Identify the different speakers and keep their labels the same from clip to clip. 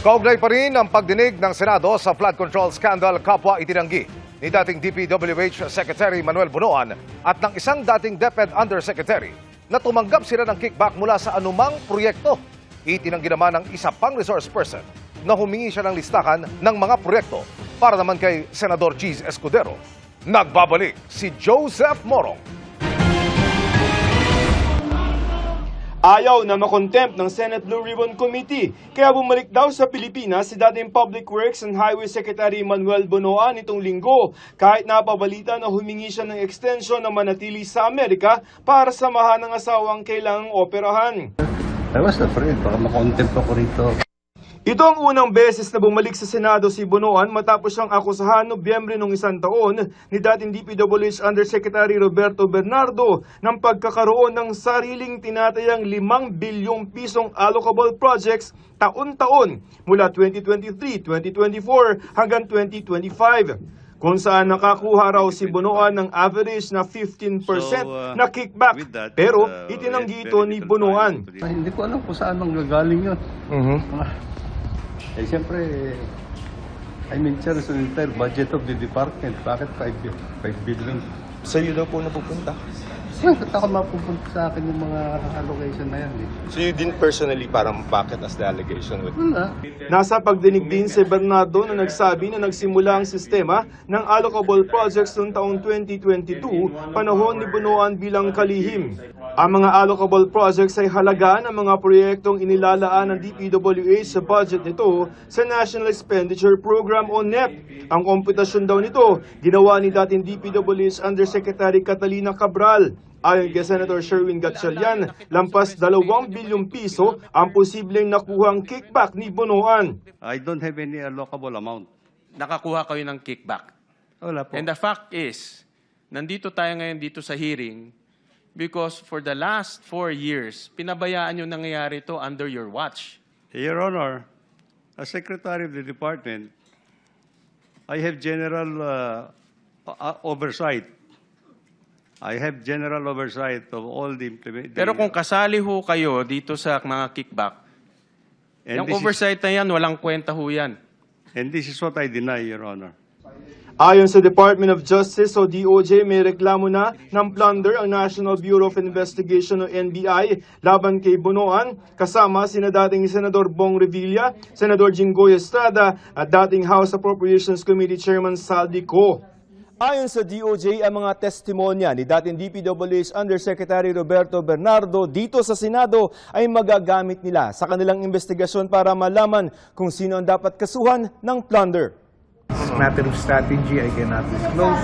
Speaker 1: Kaugnay pa rin ang pagdinig ng Senado sa flood control scandal, kapwa itinanggi ni dating DPWH Secretary Manuel Bunoan at ng isang dating DepEd Undersecretary na tumanggap sila ng kickback mula sa anumang proyekto. Itinanggi naman ng isa pang resource person na humingi siya ng listahan ng mga proyekto para naman kay Senador Cheese Escudero. Nagbabalik si Joseph Morong.
Speaker 2: Ayaw na makontempt ng Senate Blue Ribbon Committee, kaya bumalik daw sa Pilipinas si dating Public Works and Highway Secretary Manuel Bunoan nitong linggo, kahit napabalita na humingi siya ng extension na manatili sa Amerika para samahan ng asawang kailangang operahan.
Speaker 3: I was afraid, baka makontempt ako rito.
Speaker 2: Ito ang unang beses na bumalik sa Senado si Bunoan matapos siyang akusahan Nobyembre noong isang taon ni dating DPWH Undersecretary Roberto Bernardo ng pagkakaroon ng sariling tinatayang 5 bilyong pisong allocable projects taon-taon mula 2023, 2024 hanggang 2025. Kung saan nakakuha raw si Bunoan ng average na 15% na kickback. Pero itinanggi ito ni Bunoan.
Speaker 3: Hindi ko alam kung saan manggagaling yun. Eh, siyempre, I'm in charge of the entire budget of the department. Bakit 5 billion?
Speaker 4: Sa iyo daw po napupunta.
Speaker 3: Bakit ako mapupunta sa akin yung mga allocation na yan? Eh?
Speaker 4: So you didn't personally parang bakit as the allegation with...
Speaker 3: Wala.
Speaker 2: Nasa pagdinig din si Bernardo na nagsabi na nagsimula ang sistema ng allocable projects noong taong 2022, panahon ni Bunoan bilang kalihim. Ang mga allocable projects ay halagaan ng mga proyektong inilalaan ng DPWH sa budget nito sa National Expenditure Program o NEP. Ang komputasyon daw nito, ginawa ni dating DPWH Undersecretary Catalina Cabral. Ayon kay Senator Sherwin Gatchalian, lampas 2 bilyong piso ang posibleng nakuhang kickback ni Bunoan.
Speaker 3: I don't have any allocable amount.
Speaker 5: Nakakuha kayo ng kickback.
Speaker 3: Wala po.
Speaker 5: And the fact is, nandito tayo ngayon dito sa hearing because for the last 4 years, pinabayaan yung nangyayari ito under your watch.
Speaker 3: Your Honor, as Secretary of the Department, I have general oversight. I have general oversight of all the implementation.
Speaker 5: Pero kung kasali ho kayo dito sa mga kickback, yung oversight na yan, walang kwenta ho yan.
Speaker 3: And this is what I deny, Your Honor.
Speaker 2: Ayon sa Department of Justice o DOJ, may reklamo na ng plunder ang National Bureau of Investigation o NBI laban kay Bunoan, kasama sina dating Senador Bong Revilla, Senador Jinggoy Estrada at dating House Appropriations Committee Chairman Saldi Co. Ayon sa DOJ, ang mga testimonya ni dating DPWH Undersecretary Roberto Bernardo dito sa Senado ay magagamit nila sa kanilang investigasyon para malaman kung sino ang dapat kasuhan ng plunder.
Speaker 6: It's a matter of strategy. I cannot disclose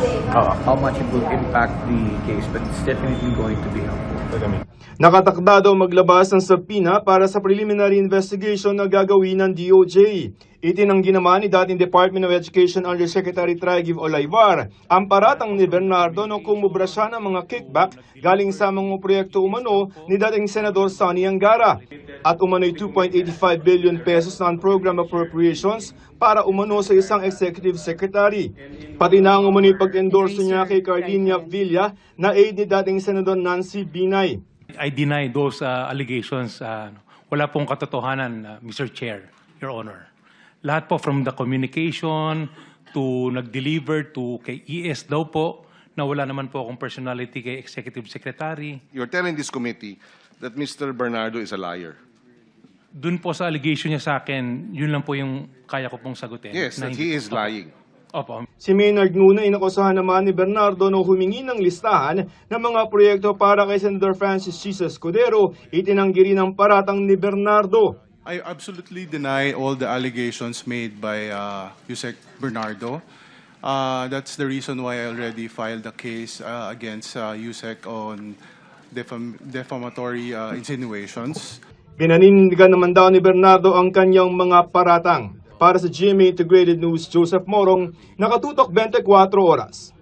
Speaker 6: how much it will impact the case, but it's definitely going to be helpful.
Speaker 2: Nakatakda daw maglabas ng subpoena para sa preliminary investigation na gagawin ng DOJ. Itinanggi naman ni dating Department of Education Undersecretary Tragiv Olayvar ang paratang ni Bernardo na kumubra siya ng mga kickback galing sa mga proyekto umano ni dating Senador Sonny Angara at umano'y 2.85 billion pesos non-program appropriations para umano sa isang executive secretary. Pati na ang umano'y pag-endorso niya kay Carlina Villa na aide ni dating Senador Nancy Binay.
Speaker 7: I deny those allegations. Wala pong katotohanan, Mr. Chair, Your Honor. Lahat po from the communication to nag-deliver to kay ES daw po na wala naman po akong personality kay Executive Secretary.
Speaker 8: You're telling this committee that Mr. Bernardo is a liar.
Speaker 7: Dun po sa allegation niya sa akin, yun lang po yung kaya ko pong sagutin.
Speaker 8: Yes, that he is lying.
Speaker 7: Opo.
Speaker 2: Si Maynard Nuna inakusahan naman ni Bernardo na humingi ng listahan ng mga proyekto para kay Senator Francis Cheese Escudero. Itinanggi rin ang paratang ni Bernardo.
Speaker 9: I absolutely deny all the allegations made by Yusek Bernardo. That's the reason why I already filed a case against Yusek on defamatory insinuations.
Speaker 2: Pinanindigan naman daw ni Bernardo ang kanyang mga paratang. Para sa GMA Integrated News, Joseph Morong, nakatutok 24 oras.